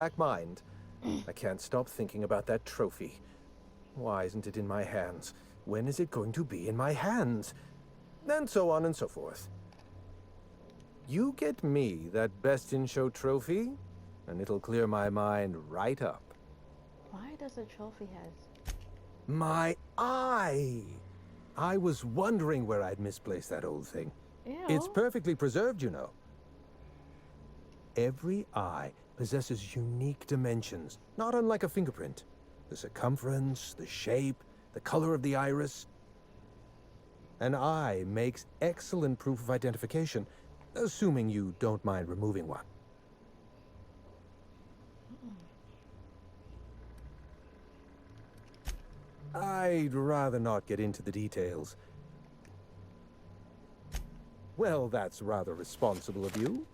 back mind. I can't stop thinking about that trophy. Why isn't it in my hands? When is it going to be in my hands? And so on and so forth. You get me that Best in Show trophy, and it'll clear my mind right up. Why does a trophy has... My eye! I was wondering where I'd misplaced that old thing. Ew. It's perfectly preserved, you know. Every eye possesses unique dimensions, not unlike a fingerprint. The circumference, the shape, the color of the iris. An eye makes excellent proof of identification, assuming you don't mind removing one. I'd rather not get into the details. Well, that's rather responsible of you.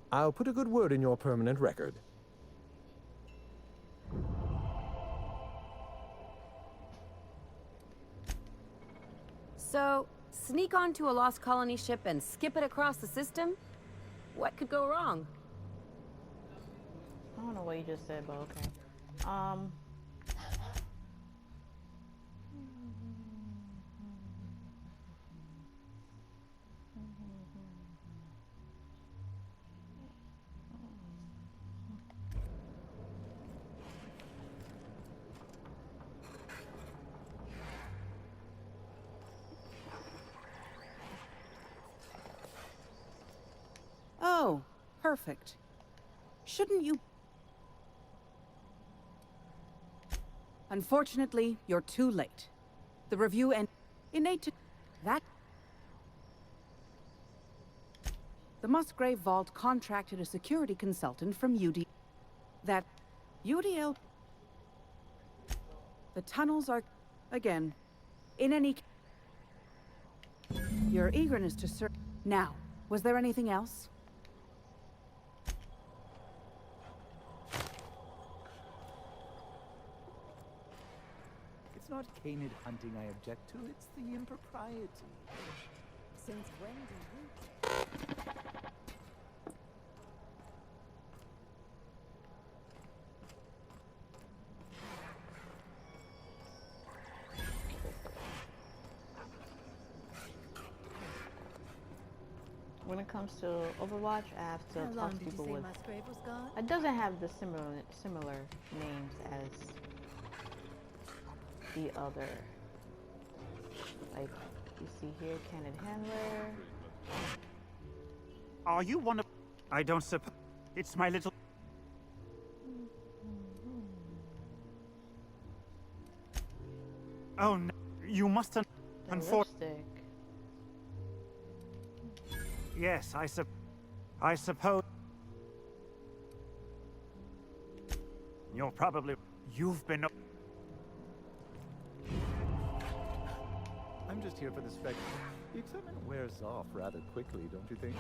I'll put a good word in your permanent record. So, sneak onto a lost colony ship and skip it across the system? What could go wrong? I don't know what you just said, but okay. Oh, perfect. Shouldn't you... Unfortunately, you're too late. The review and innate to that... The Musgrave Vault contracted a security consultant from That... UDL... The tunnels are... Again. In any... Your eagerness to search... Now, was there anything else? It's not canid hunting I object to, it's the impropriety. Since when do you... When it comes to Overwatch, I have to How talk long to did you people say with... Musgrave was gone? It doesn't have the similar names as the other. Like, you see here, Cannon Handler. Are you one of... I don't suppose... It's my little... Oh no, you must... The lipstick. Yes, I suppose... You're probably... You've been... I'm just here for the spectacle. The excitement wears off rather quickly, don't you think?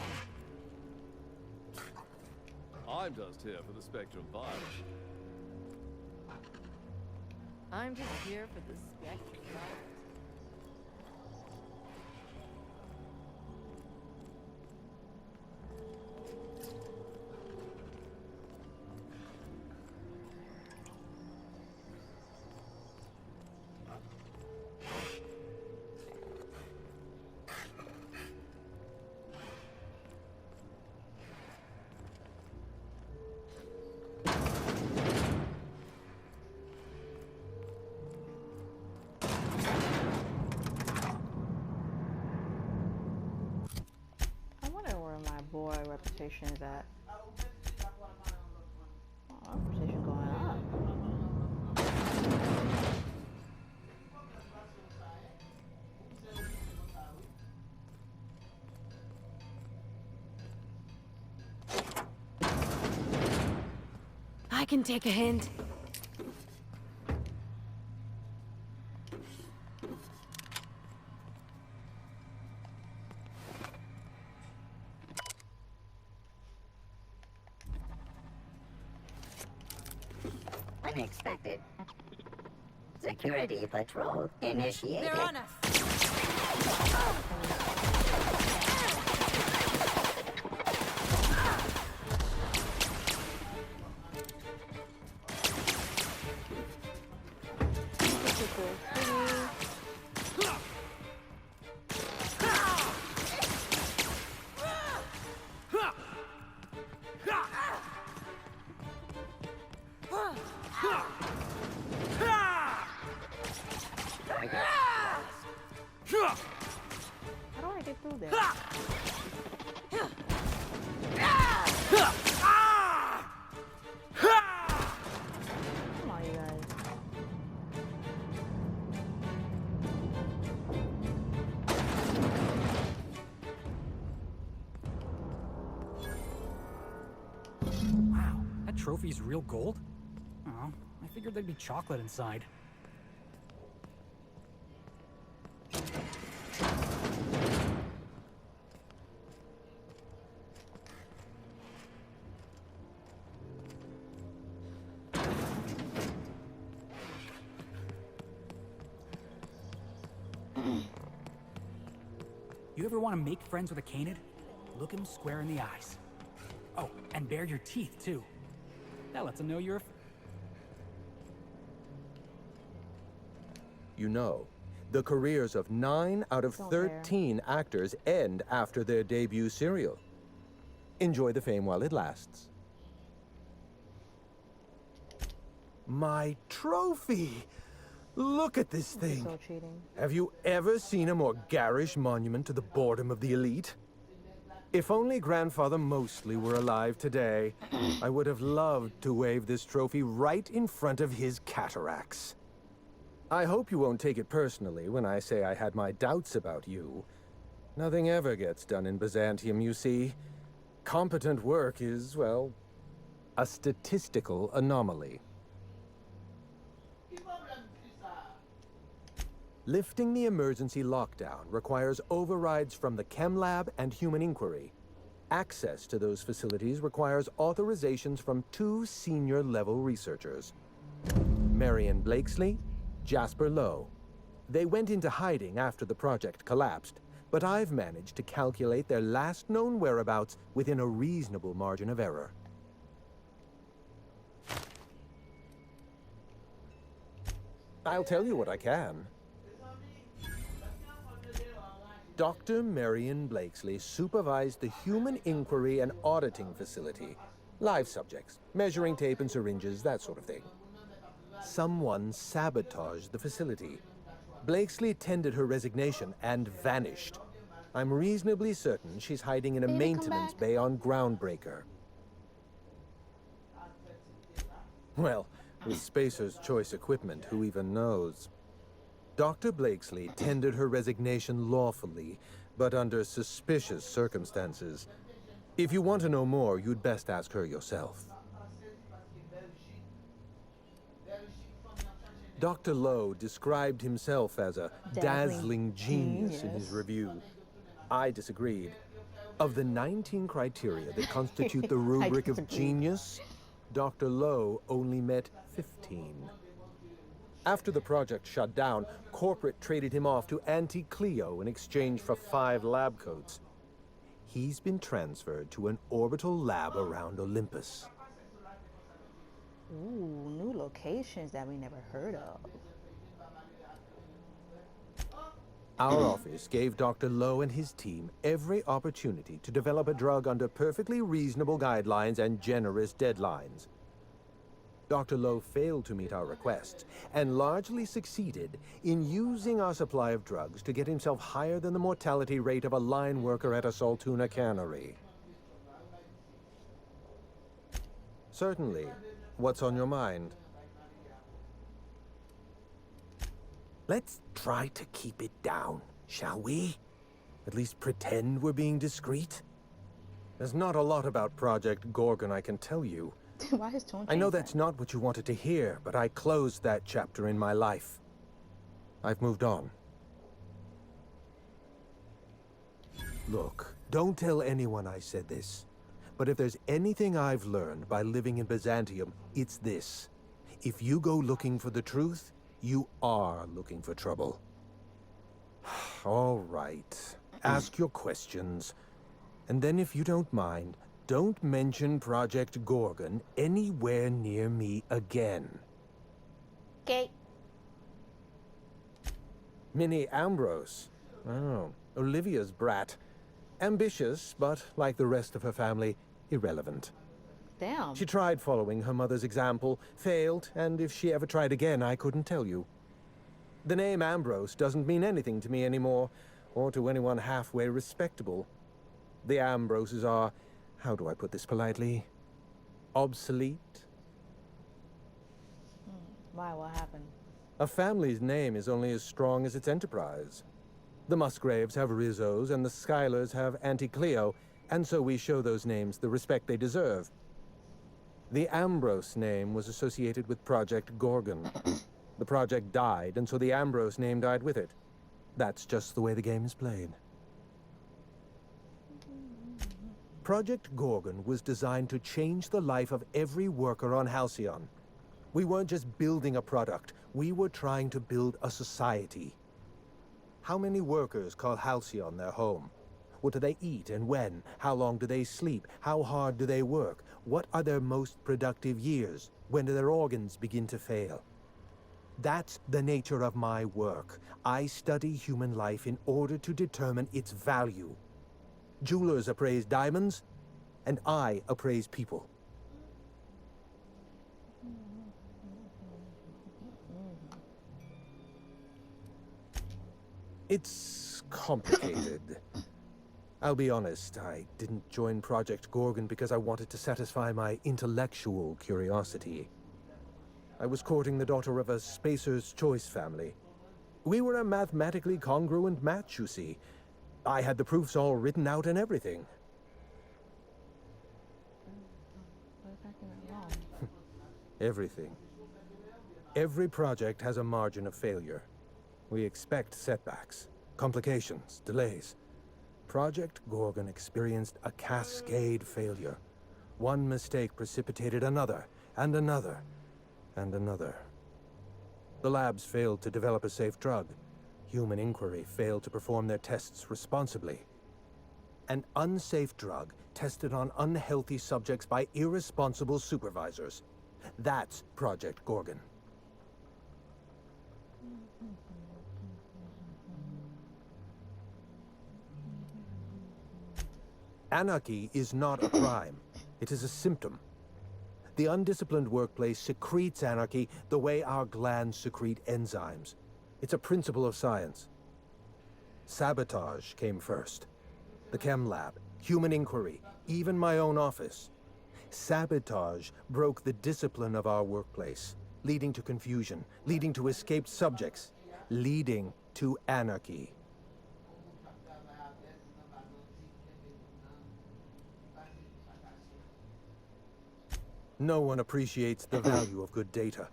I'm just here for the spectre of violence. I'm just here for the spectacle. I wonder where my boy reputation is at. Oh, reputation going up. I can take a hint. Unexpected. Security patrol initiated. They're on us! How do I get through there? Come on, you guys. Wow, that trophy's real gold? Oh, I figured there'd be chocolate inside. You ever want to make friends with a canid? Look him square in the eyes. Oh, and bare your teeth, too. That lets him know you're a... You know, the careers of 9 out of Don't care. 13 actors end after their debut serial. Enjoy the fame while it lasts. My trophy! Look at this thing. So cheating. Have you ever seen a more garish monument to the boredom of the elite? If only Grandfather Mostly were alive today, I would have loved to wave this trophy right in front of his cataracts. I hope you won't take it personally when I say I had my doubts about you. Nothing ever gets done in Byzantium, you see. Competent work is, well, a statistical anomaly. Lifting the emergency lockdown requires overrides from the Chem Lab and Human Inquiry. Access to those facilities requires authorizations from 2 senior-level researchers. Marion Blakesley, Jasper Lowe. They went into hiding after the project collapsed, but I've managed to calculate their last known whereabouts within a reasonable margin of error. I'll tell you what I can. Dr. Marion Blakesley supervised the Human Inquiry and Auditing Facility. Live subjects, measuring tape and syringes, that sort of thing. Someone sabotaged the facility. Blakesley tendered her resignation and vanished. I'm reasonably certain she's hiding in a Baby, come maintenance back. bay on Groundbreaker. Well, with Spacer's Choice equipment, who even knows? Dr. Blakesley tendered her resignation lawfully, but under suspicious circumstances. If you want to know more, you'd best ask her yourself. Dr. Lowe described himself as a dazzling genius in his review. I disagreed. Of the 19 criteria that constitute the rubric of disagreed. genius, Dr. Lowe only met 15. After the project shut down, corporate traded him off to Auntie Cleo in exchange for 5 lab coats. He's been transferred to an orbital lab around Olympus. Ooh, new locations that we never heard of. Our office gave Dr. Lowe and his team every opportunity to develop a drug under perfectly reasonable guidelines and generous deadlines. Dr. Lowe failed to meet our requests and largely succeeded in using our supply of drugs to get himself higher than the mortality rate of a line worker at a Saltuna cannery. Certainly. What's on your mind? Let's try to keep it down, shall we? At least pretend we're being discreet. There's not a lot about Project Gorgon I can tell you. Why his tone I know changed that's that? not what you wanted to hear, but I closed that chapter in my life. I've moved on. Look, don't tell anyone I said this. But if there's anything I've learned by living in Byzantium, it's this. If you go looking for the truth, you are looking for trouble. All right. Ask your questions. And then if you don't mind, don't mention Project Gorgon anywhere near me again. Okay. Minnie Ambrose. Oh, Olivia's brat. Ambitious, but like the rest of her family, irrelevant. Damn. She tried following her mother's example, failed, and if she ever tried again, I couldn't tell you. The name Ambrose doesn't mean anything to me anymore, or to anyone halfway respectable. The Ambroses are, how do I put this politely, obsolete? Why? What happened? A family's name is only as strong as its enterprise. The Musgraves have Rizzos, and the Schuyler's have Auntie Cleo, and so we show those names the respect they deserve. The Ambrose name was associated with Project Gorgon. The project died, and so the Ambrose name died with it. That's just the way the game is played. Project Gorgon was designed to change the life of every worker on Halcyon. We weren't just building a product, we were trying to build a society. How many workers call Halcyon their home? What do they eat and when? How long do they sleep? How hard do they work? What are their most productive years? When do their organs begin to fail? That's the nature of my work. I study human life in order to determine its value. Jewelers appraise diamonds, and I appraise people. It's complicated. I'll be honest, I didn't join Project Gorgon because I wanted to satisfy my intellectual curiosity. I was courting the daughter of a Spacer's Choice family. We were a mathematically congruent match, you see. I had the proofs all written out and everything. Everything. Every project has a margin of failure. We expect setbacks, complications, delays. Project Gorgon experienced a cascade failure. One mistake precipitated another, and another, and another. The labs failed to develop a safe drug. Human Inquiry failed to perform their tests responsibly. An unsafe drug tested on unhealthy subjects by irresponsible supervisors. That's Project Gorgon. Anarchy is not a crime. It is a symptom. The undisciplined workplace secretes anarchy the way our glands secrete enzymes. It's a principle of science. Sabotage came first. The chem lab, Human Inquiry, even my own office. Sabotage broke the discipline of our workplace, leading to confusion, leading to escaped subjects, leading to anarchy. No one appreciates the value of good data.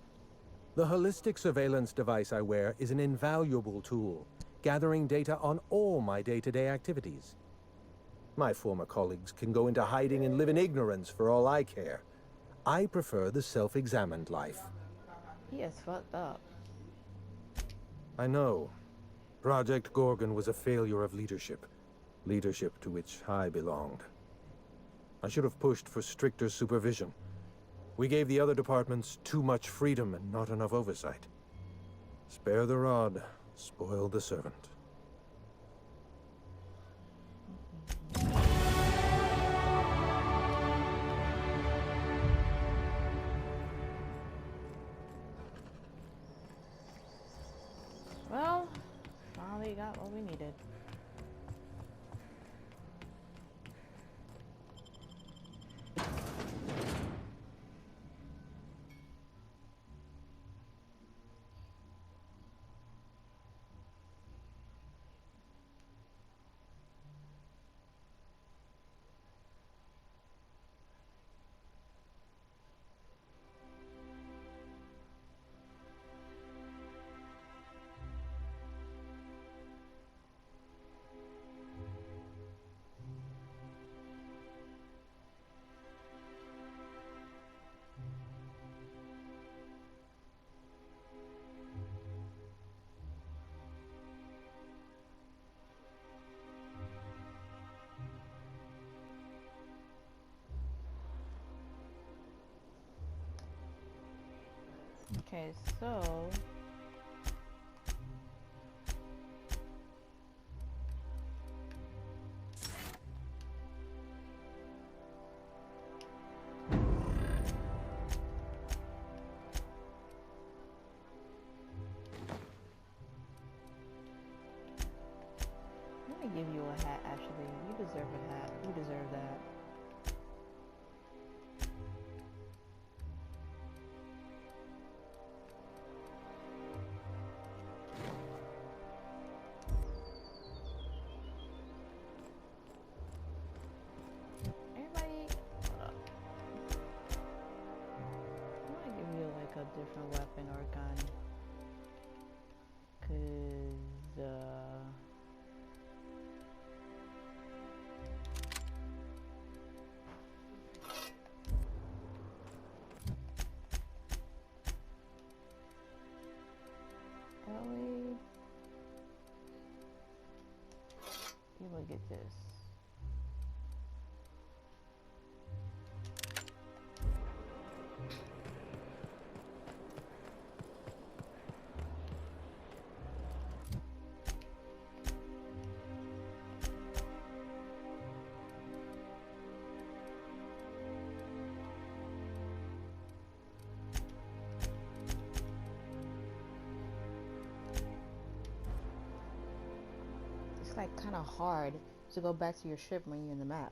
The holistic surveillance device I wear is an invaluable tool, gathering data on all my day-to-day activities. My former colleagues can go into hiding and live in ignorance for all I care. I prefer the self-examined life. He is fucked up. I know. Project Gorgon was a failure of leadership. Leadership to which I belonged. I should have pushed for stricter supervision. We gave the other departments too much freedom and not enough oversight. Spare the rod, spoil the servant. Well, finally got what we needed. Okay, so a hat, actually. You deserve a hat. You deserve that. Everybody, I'm gonna give you like a different weapon or gun. Cause, Ellie, you look at this. It's like kind of hard to go back to your ship when you're in the map.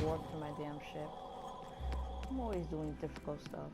Warp to my damn ship. I'm always doing difficult stuff.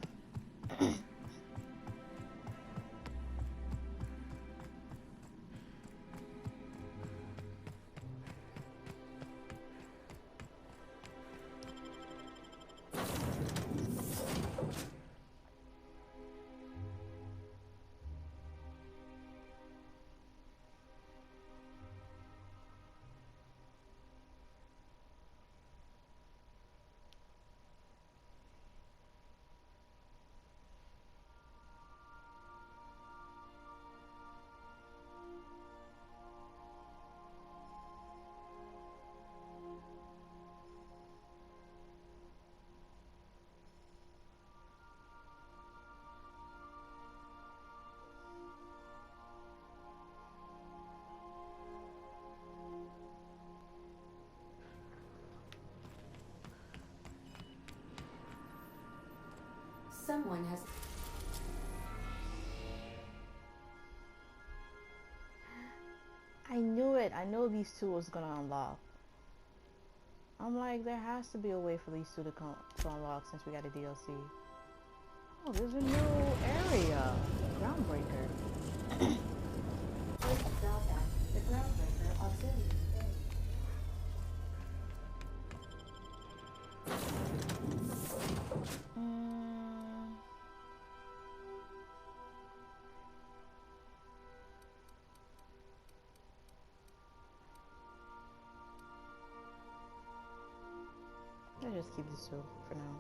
Someone has... I knew it. I know these two was gonna unlock. I'm like, there has to be a way for these two to unlock since we got a DLC. Oh, there's a new area. Groundbreaker. The groundbreaker auxiliary. I'll just keep this two for now.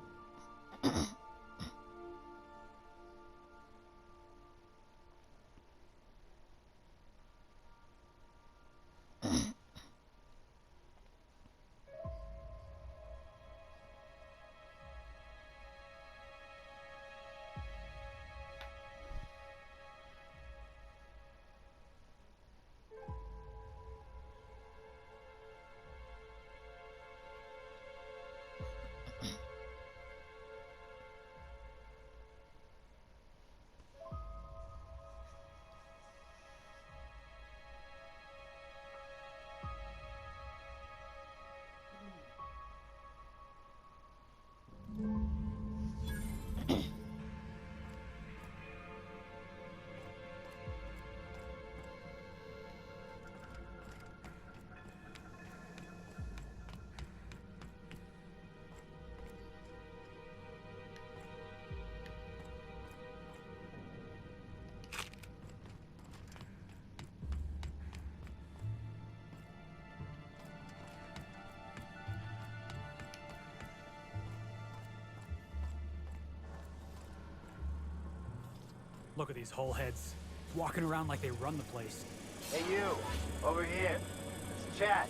Look at these hullheads, walking around like they run the place. Hey, you! Over here! Let's chat!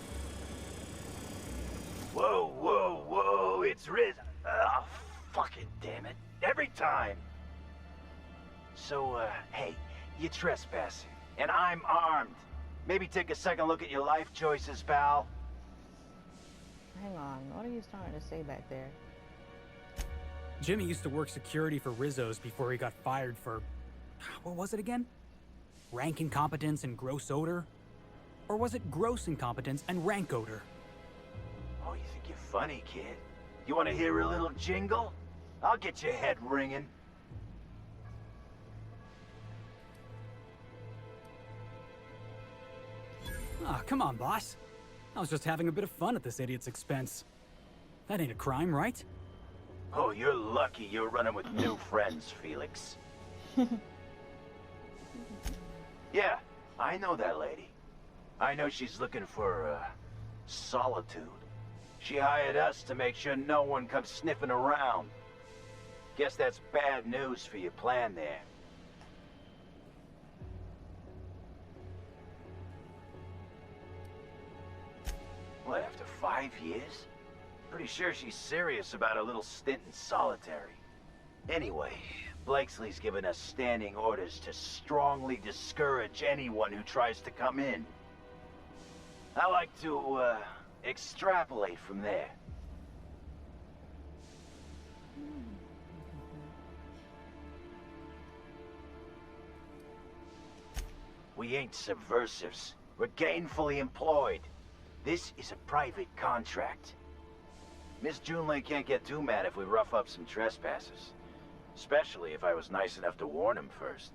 Whoa, whoa, whoa! It's Riz. Oh, fucking damn it. Every time! So, hey, you're trespassing, and I'm armed. Maybe take a second look at your life choices, pal. Hang on, what are you starting to say back there? Jimmy used to work security for Rizzo's before he got fired for... what was it again? Rank incompetence and gross odor? Or was it gross incompetence and rank odor? Oh, you think you're funny, kid? You want to hear a little jingle? I'll get your head ringing. Ah, come on, boss. I was just having a bit of fun at this idiot's expense. That ain't a crime, right? Oh, you're lucky you're running with new friends, Felix. Yeah, I know that lady. I know she's looking for, solitude. She hired us to make sure no one comes sniffing around. Guess that's bad news for your plan there. What, after 5 years? Pretty sure she's serious about a little stint in solitary. Anyway, Blakesley's given us standing orders to strongly discourage anyone who tries to come in. I like to, extrapolate from there. We ain't subversives. We're gainfully employed. This is a private contract. Miss Junlei can't get too mad if we rough up some trespassers. Especially if I was nice enough to warn him first.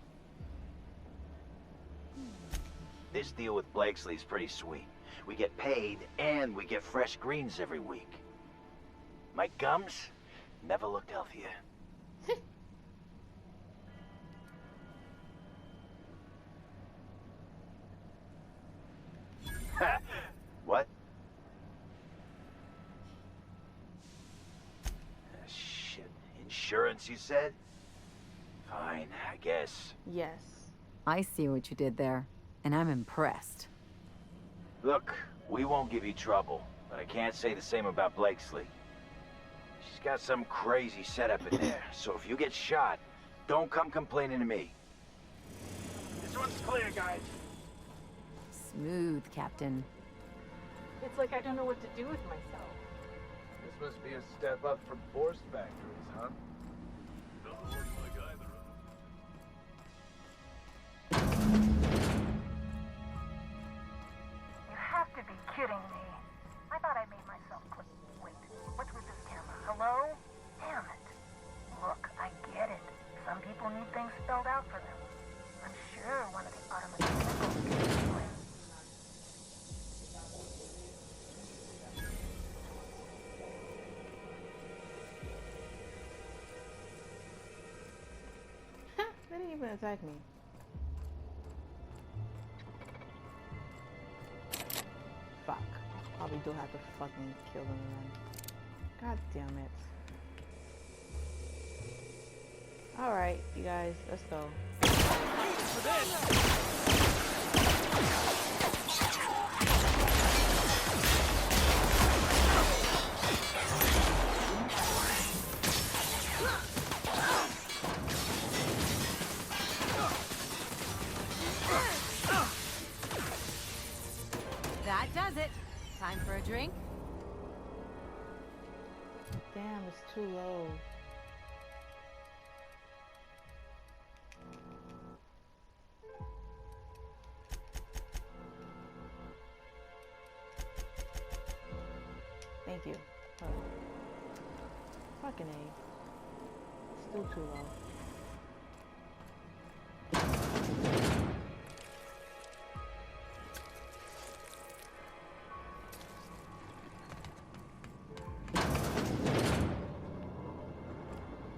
This deal with Blakesley's pretty sweet. We get paid, and we get fresh greens every week. My gums never looked healthier. What? Shit. Insurance, you said? Fine, I guess. Yes. I see what you did there, and I'm impressed. Look, we won't give you trouble, but I can't say the same about Blakesley. She's got some crazy setup in there, so if you get shot, don't come complaining to me. This one's clear, guys. Smooth, Captain. It's like I don't know what to do with myself. This must be a step up from forced factories, huh? You have to be kidding me. I thought I made myself clear. Wait, what's with this camera? Hello? Damn it. Look, I get it. Some people need things spelled out for them. I'm sure one of the automatic can explain. They didn't even attack me. Fuck. Probably do have to fucking kill them then. God damn it. Alright, you guys, let's go. That does it. Time for a drink? Damn, it's too low. Thank you. Oh. Fucking A. Still too low.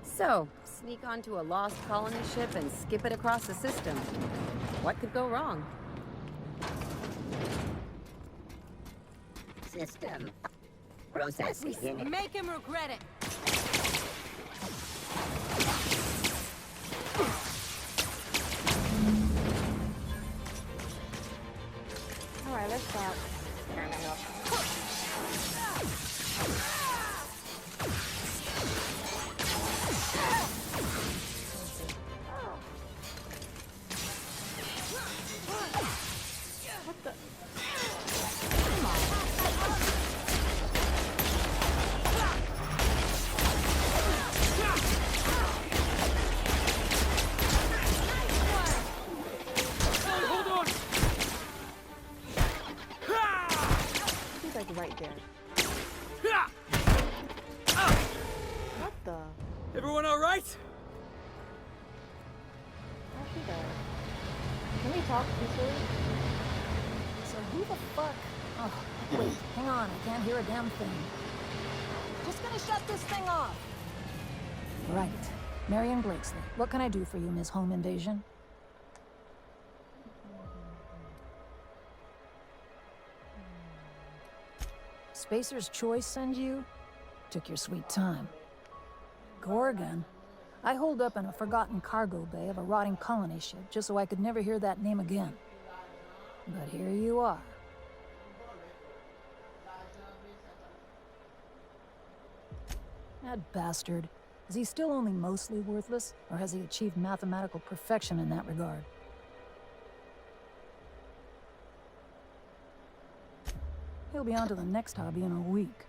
So, sneak onto a lost colony ship and skip it across the system. What could go wrong? System. Processing. Make him regret it. better stop. What the? Come on. He's like right there. What the? Everyone all right? How'd she die? Can we talk peacefully? So who the fuck? Oh, wait, hang on. I can't hear a damn thing. Just gonna shut this thing off. Right. Marion Blakesley. What can I do for you, Ms. Home Invasion? Spacer's Choice send you? Took your sweet time. Gorgon? I holed up in a forgotten cargo bay of a rotting colony ship just so I could never hear that name again. But here you are. That bastard. Is he still only mostly worthless, or has he achieved mathematical perfection in that regard? He'll be on to the next hobby in a week.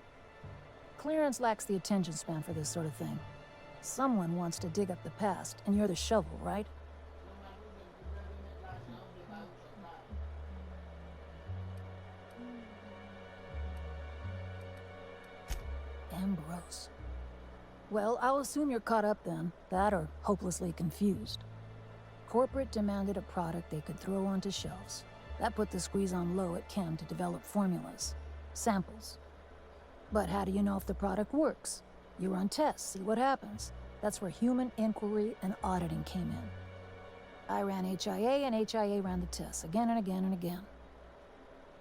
Clarence lacks the attention span for this sort of thing. Someone wants to dig up the past, and you're the shovel, right? Ambrose. Well, I'll assume you're caught up then. That or hopelessly confused. Corporate demanded a product they could throw onto shelves. That put the squeeze on low at Chem to develop formulas. Samples. But how do you know if the product works? You run tests, see what happens. That's where human inquiry and auditing came in. I ran HIA, and HIA ran the tests again and again and again.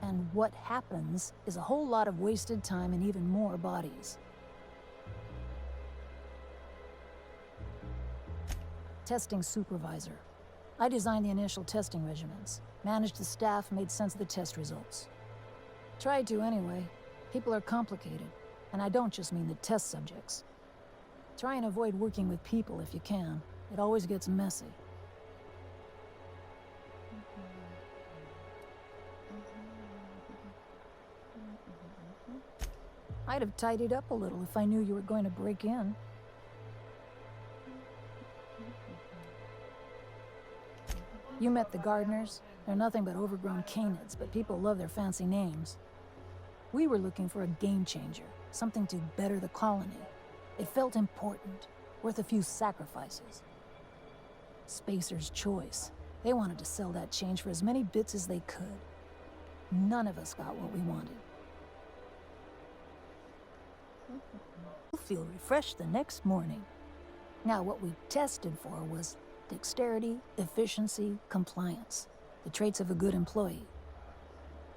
And what happens is a whole lot of wasted time and even more bodies. Testing supervisor. I designed the initial testing regimens, managed the staff, made sense of the test results. Tried to anyway. People are complicated, and I don't just mean the test subjects. Try and avoid working with people if you can. It always gets messy. I'd have tidied up a little if I knew you were going to break in. You met the gardeners. They're nothing but overgrown canids, but people love their fancy names. We were looking for a game changer, something to better the colony. It felt important, worth a few sacrifices. Spacer's Choice. They wanted to sell that change for as many bits as they could. None of us got what we wanted. You'll feel refreshed the next morning. Now, what we tested for was dexterity, efficiency, compliance. The traits of a good employee.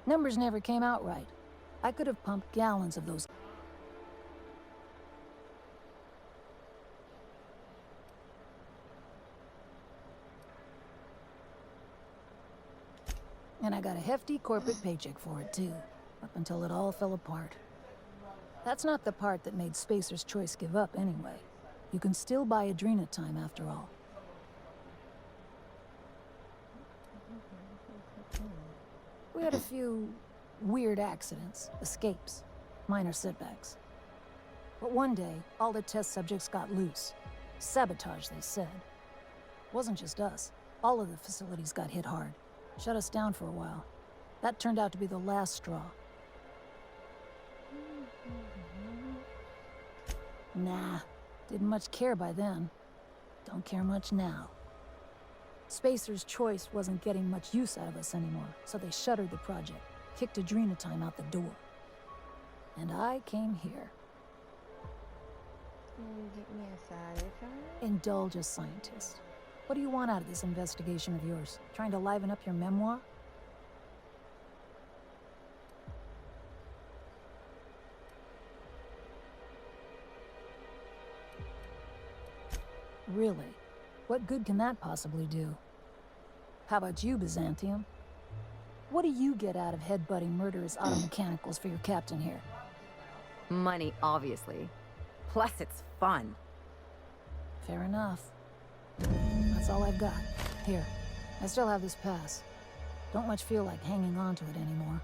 Numbers never came out right. I could have pumped gallons of those. And I got a hefty corporate paycheck for it, too, up until it all fell apart. That's not the part that made Spacer's Choice give up, anyway. You can still buy Adrenatime, after all. We had a few weird accidents, escapes, minor setbacks. But one day, all the test subjects got loose. Sabotage, they said. Wasn't just us. All of the facilities got hit hard. Shut us down for a while. That turned out to be the last straw. Nah, didn't much care by then. Don't care much now. Spacer's Choice wasn't getting much use out of us anymore, so they shuttered the project, kicked Adrenatime out the door. And I came here. Can you get me inside it, John? Indulge a scientist. What do you want out of this investigation of yours? Trying to liven up your memoir? Really? What good can that possibly do? How about you, Byzantium? What do you get out of headbutting murderous auto mechanicals for your captain here? Money, obviously. Plus, it's fun. Fair enough. That's all I've got. Here, I still have this pass. Don't much feel like hanging on to it anymore.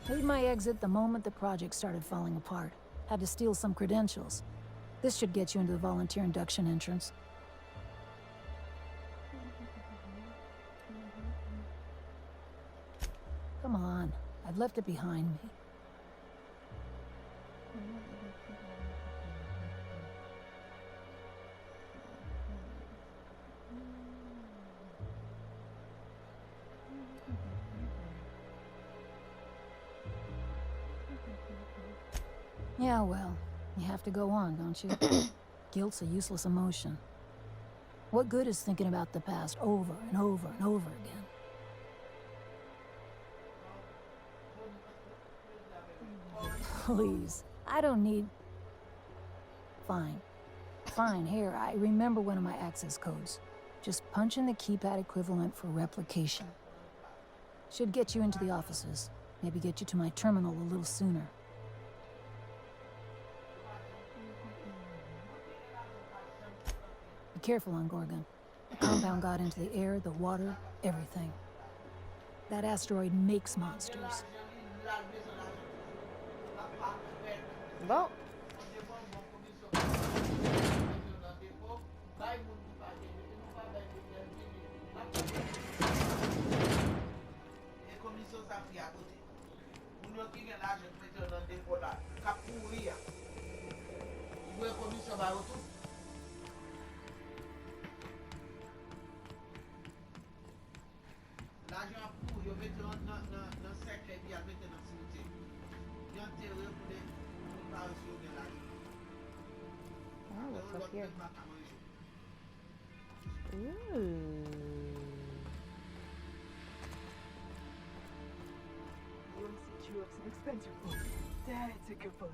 Made my exit the moment the project started falling apart. Had to steal some credentials. This should get you into the volunteer induction entrance. Come on, I've left it behind me. Yeah, well, you have to go on, don't you? Guilt's a useless emotion. What good is thinking about the past over and over and over again? Please, I don't need... Fine. Fine, here, I remember one of my access codes. Just punch in the keypad equivalent for replication. Should get you into the offices. Maybe get you to my terminal a little sooner. Be careful on Gorgon. The compound got into the air, the water, everything. That asteroid makes monsters. Well. Oh, what's up here? Ooh. You have some expensive food. That's a good boy.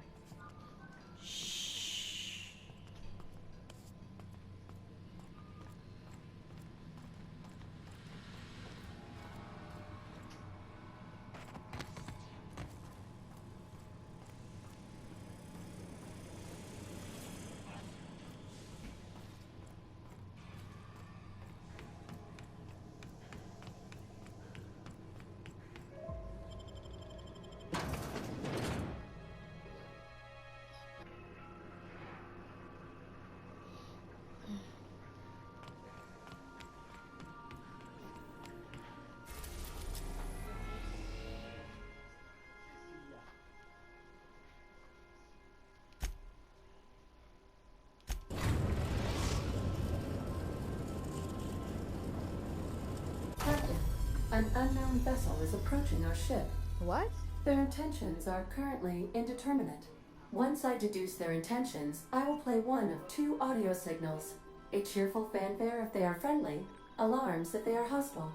An unknown vessel is approaching our ship. What? Their intentions are currently indeterminate. Once I deduce their intentions, I will play one of two audio signals. A cheerful fanfare if they are friendly, alarms if they are hostile.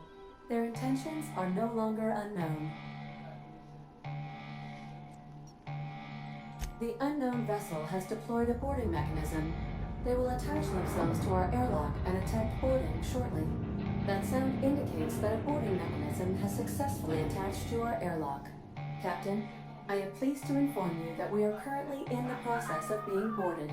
Their intentions are no longer unknown. The unknown vessel has deployed a boarding mechanism. They will attach themselves to our airlock and attempt boarding shortly. That sound indicates that a boarding mechanism has successfully attached to our airlock. Captain, I am pleased to inform you that we are currently in the process of being boarded.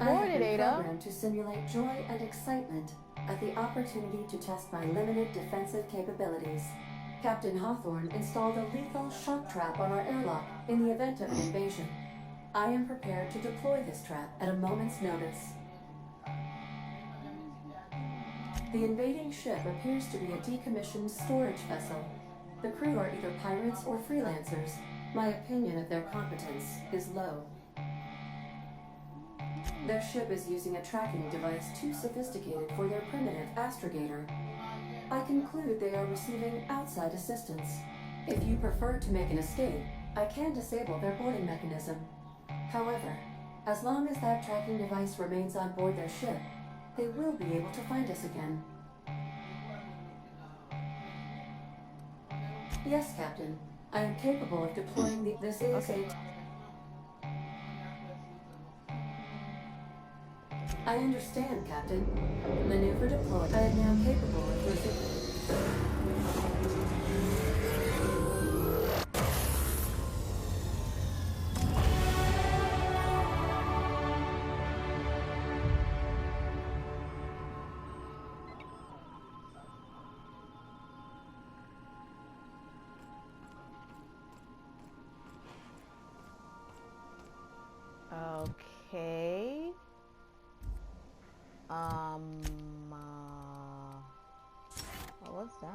I have been programmed to simulate joy and excitement at the opportunity to test my limited defensive capabilities. Captain Hawthorne installed a lethal shock trap on our airlock in the event of an invasion. I am prepared to deploy this trap at a moment's notice. The invading ship appears to be a decommissioned storage vessel. The crew are either pirates or freelancers. My opinion of their competence is low. Their ship is using a tracking device too sophisticated for their primitive astrogator. I conclude they are receiving outside assistance. If you prefer to make an escape, I can disable their boarding mechanism. However, as long as that tracking device remains on board their ship, they will be able to find us again. Yes, Captain. I am capable of deploying the... This is a... I understand, Captain. Maneuver deployed. I am now capable of resisting. Okay. What's that?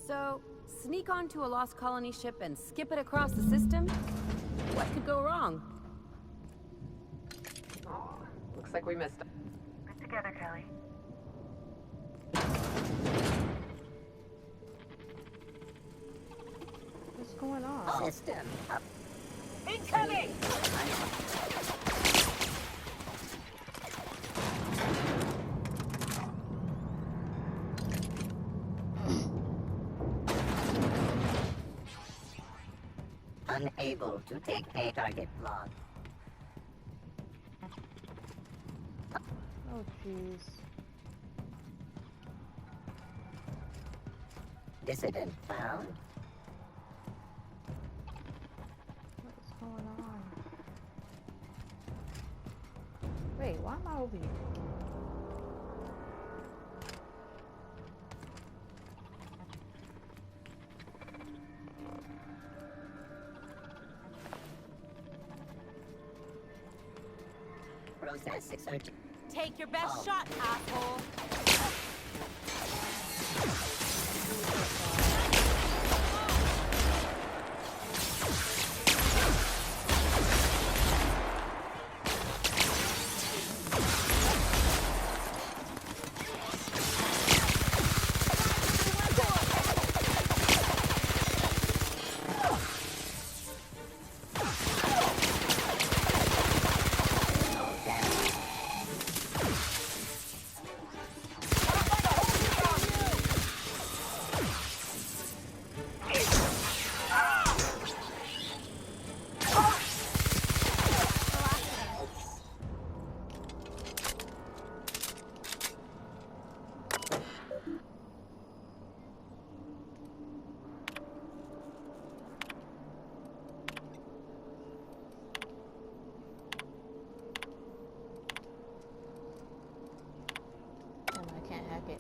So, sneak onto a lost colony ship and skip it across the system? What could go wrong? Oh, looks like we missed it. Get together, Kelly. What's going on? System up. Incoming! Unable to take a target log. Oh, jeez. Dissident found. What is going on? Wait, why am I over here? Process 613. Take your best shot, asshole!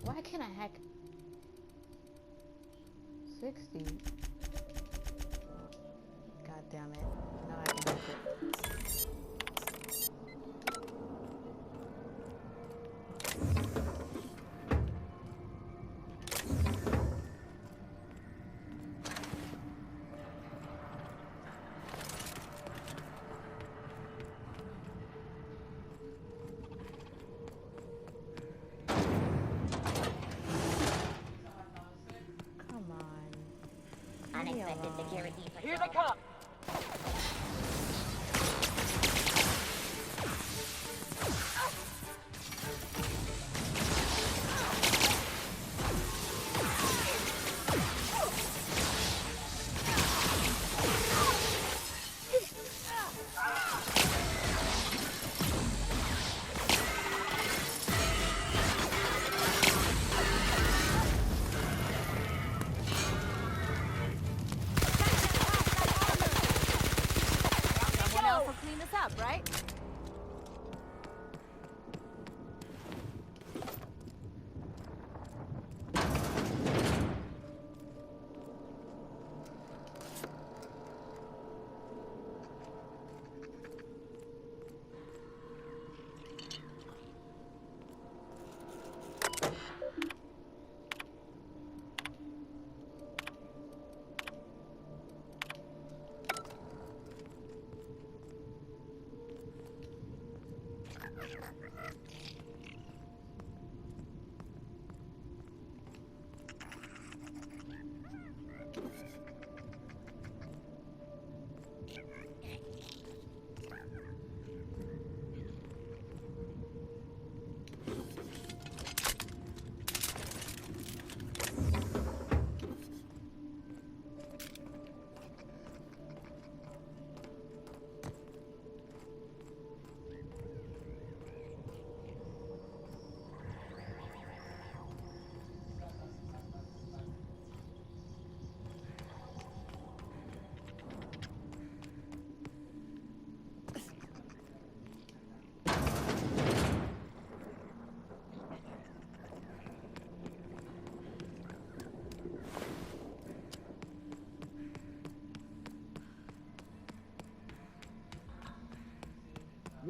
Why can't I hack 60? God damn it. Now I can hack it. Unexpected security. Here they come!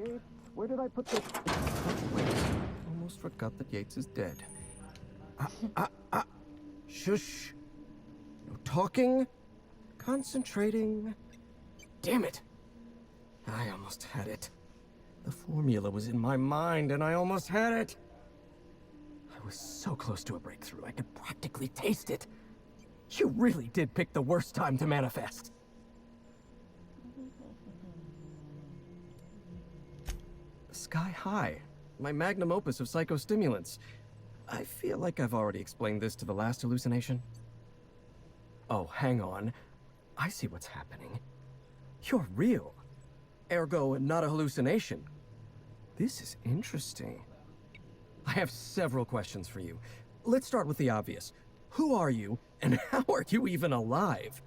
Yates? Where did I put the... Oh, wait. Almost forgot that Yates is dead. Shush. No talking. Concentrating. Damn it. I almost had it. The formula was in my mind, and I almost had it. I was so close to a breakthrough, I could practically taste it. You really did pick the worst time to manifest. Sky High, my magnum opus of psychostimulants. I feel like I've already explained this to the last hallucination. Oh, hang on. I see what's happening. You're real. Ergo, not a hallucination. This is interesting. I have several questions for you. Let's start with the obvious. Who are you, and how are you even alive?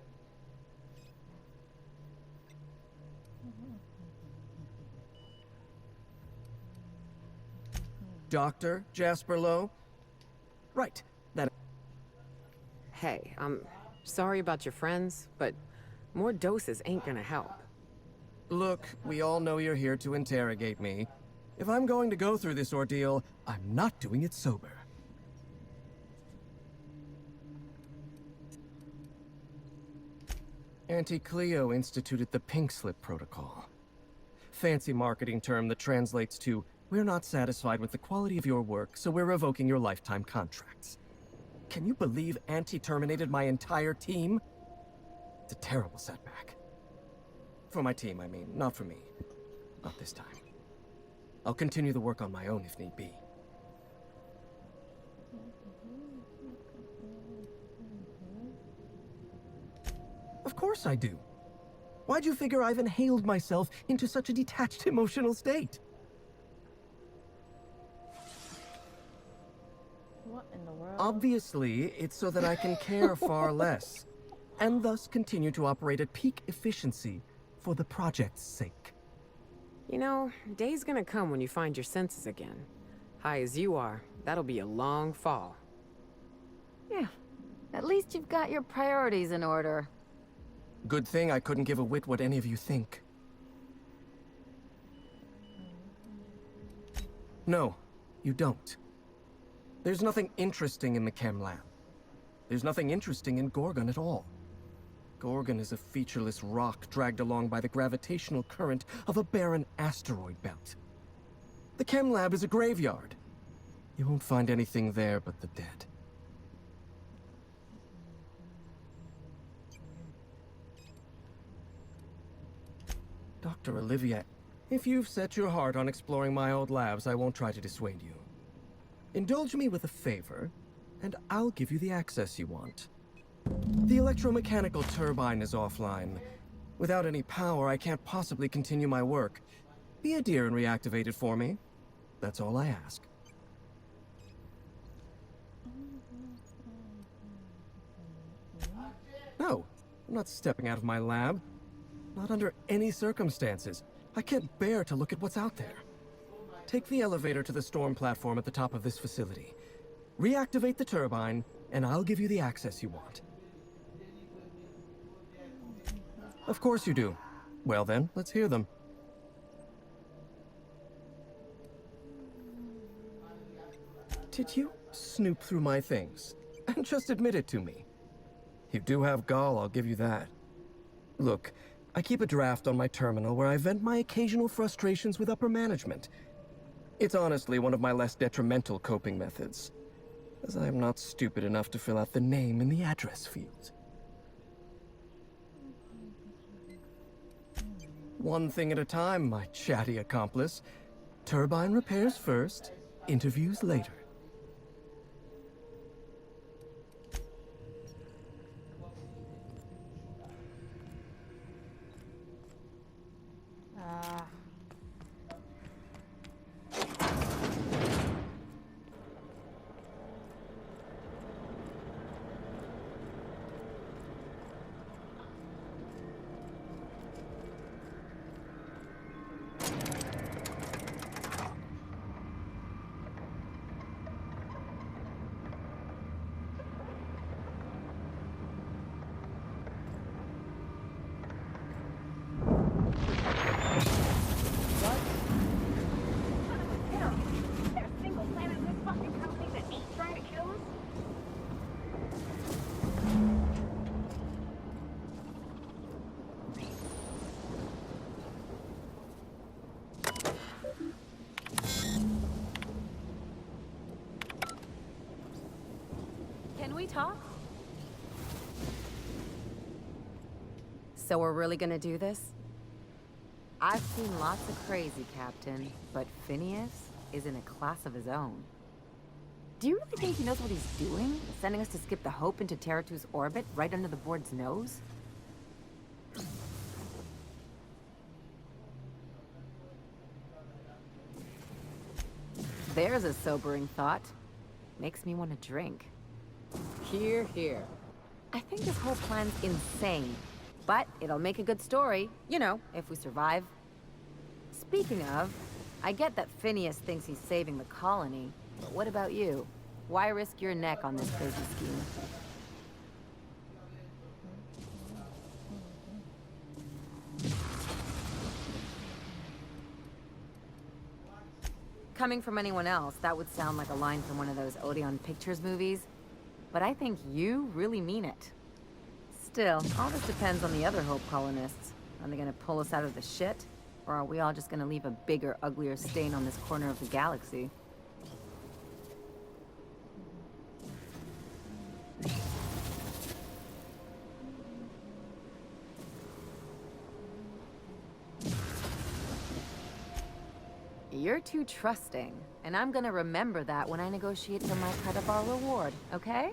Dr. Jasper Lowe? Right, that... Hey, I'm sorry about your friends, but more doses ain't gonna help. Look, we all know you're here to interrogate me. If I'm going to go through this ordeal, I'm not doing it sober. Auntie Cleo instituted the Pink Slip Protocol. Fancy marketing term that translates to, we're not satisfied with the quality of your work, so we're revoking your lifetime contracts. Can you believe Auntie terminated my entire team? It's a terrible setback. For my team, I mean, not for me. Not this time. I'll continue the work on my own if need be. Of course I do. Why'd you figure I've inhaled myself into such a detached emotional state? What in the world? Obviously, it's so that I can care far less, and thus continue to operate at peak efficiency for the project's sake. You know, day's gonna come when you find your senses again. High as you are, that'll be a long fall. Yeah, at least you've got your priorities in order. Good thing I couldn't give a whit what any of you think. No, you don't. There's nothing interesting in the chem lab. There's nothing interesting in Gorgon at all. Gorgon is a featureless rock dragged along by the gravitational current of a barren asteroid belt. The chem lab is a graveyard. You won't find anything there but the dead. Dr. Olivia, if you've set your heart on exploring my old labs, I won't try to dissuade you. Indulge me with a favor, and I'll give you the access you want. The electromechanical turbine is offline. Without any power, I can't possibly continue my work. Be a dear and reactivate it for me. That's all I ask. No, I'm not stepping out of my lab. Not under any circumstances. I can't bear to look at what's out there. Take the elevator to the storm platform at the top of this facility. Reactivate the turbine, and I'll give you the access you want. Of course you do. Well then, let's hear them. Did you snoop through my things? And just admit it to me. You do have gall, I'll give you that. Look, I keep a draft on my terminal where I vent my occasional frustrations with upper management. It's honestly one of my less detrimental coping methods, as I am not stupid enough to fill out the name in the address field. One thing at a time, my chatty accomplice. Turbine repairs first, interviews later. we talk? So we're really gonna do this? I've seen lots of crazy, Captain, but Phineas is in a class of his own. Do you really think he knows what he's doing? Sending us to skip the Hope into Terra-2's orbit right under the board's nose? There's a sobering thought. Makes me want to drink. Here, here. I think this whole plan's insane, but it'll make a good story, you know, if we survive. Speaking of, I get that Phineas thinks he's saving the colony, but what about you? Why risk your neck on this crazy scheme? Coming from anyone else, that would sound like a line from one of those Odeon Pictures movies, but I think you really mean it. Still, all this depends on the other Hope colonists. Are they gonna pull us out of the shit? Or are we all just gonna leave a bigger, uglier stain on this corner of the galaxy? You're too trusting, and I'm gonna remember that when I negotiate for my cut of our reward, okay?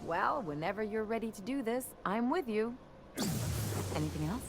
Well, whenever you're ready to do this, I'm with you. Anything else?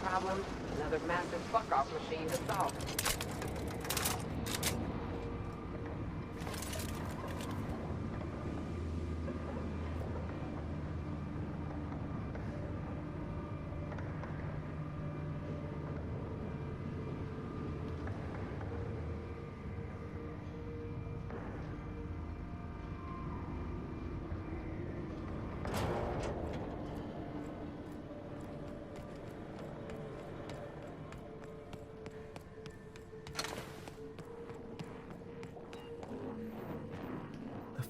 Problem, another massive fuck-off machine to solve.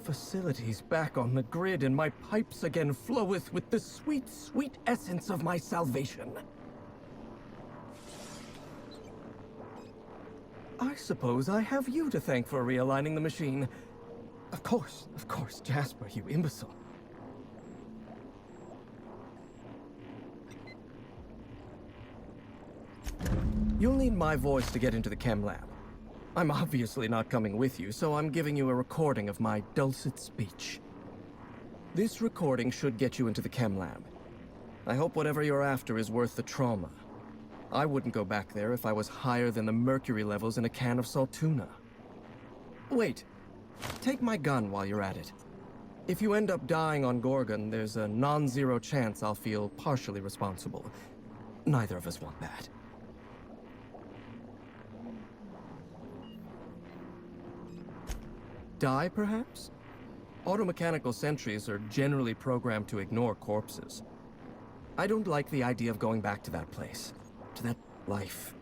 Facilities back on the grid, and my pipes again floweth with the sweet, sweet essence of my salvation. I suppose I have you to thank for realigning the machine. Of course, Jasper, you imbecile. You'll need my voice to get into the chem lab. I'm obviously not coming with you, so I'm giving you a recording of my dulcet speech. This recording should get you into the chem lab. I hope whatever you're after is worth the trauma. I wouldn't go back there if I was higher than the mercury levels in a can of salt tuna. Wait, take my gun while you're at it. If you end up dying on Gorgon, there's a non-zero chance I'll feel partially responsible. Neither of us want that. Die, perhaps? Automechanical sentries are generally programmed to ignore corpses. I don't like the idea of going back to that place, to that life.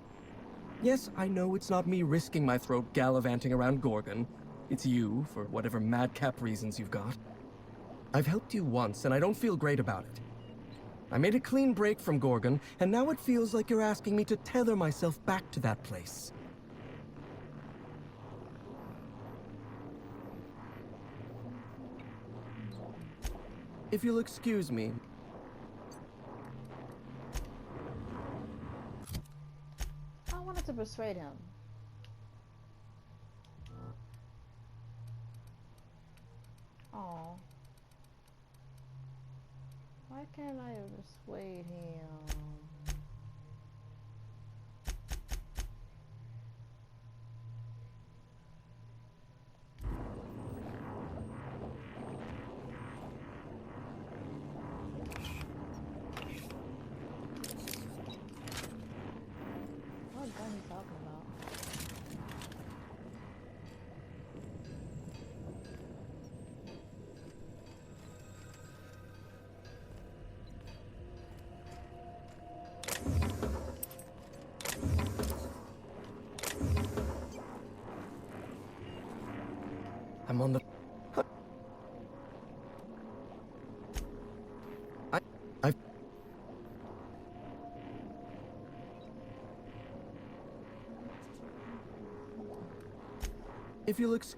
Yes, I know it's not me risking my throat gallivanting around Gorgon. It's you, for whatever madcap reasons you've got. I've helped you once, and I don't feel great about it. I made a clean break from Gorgon, and now it feels like you're asking me to tether myself back to that place. If you'll excuse me. I wanted to persuade him. Oh. Why can't I persuade him? What gun are you talking about? I'm on the... I've... If you'll That's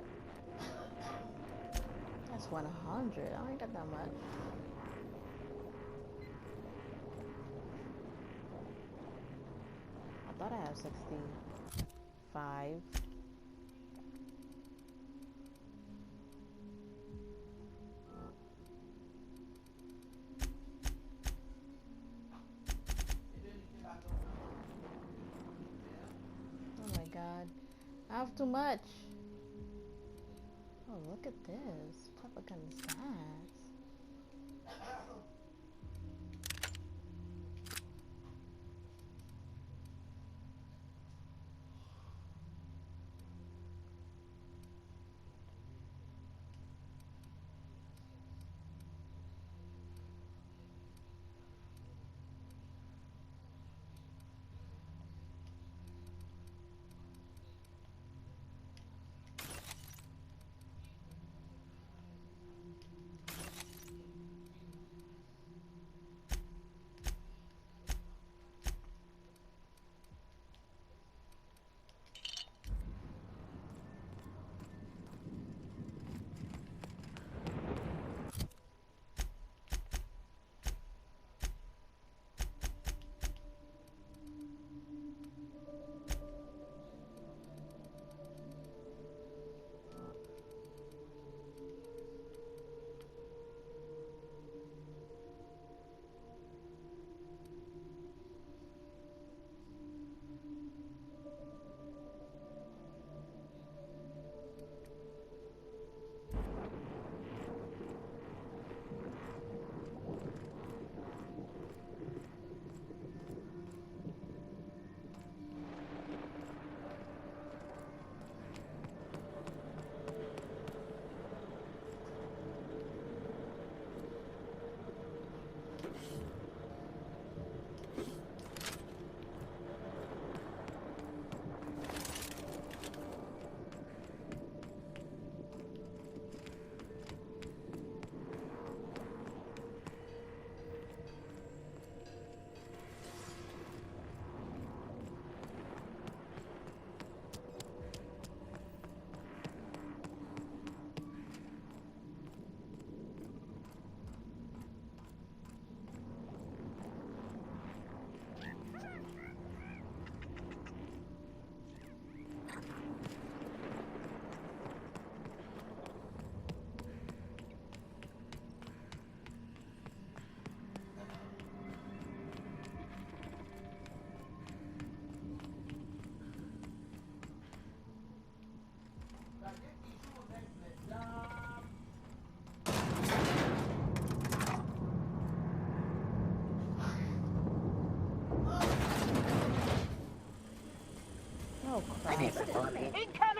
100. I ain't got that much. I thought I had 65. Oh my god. I have too much. Oh, look at this. What type of gun is that? paper for me. Incoming!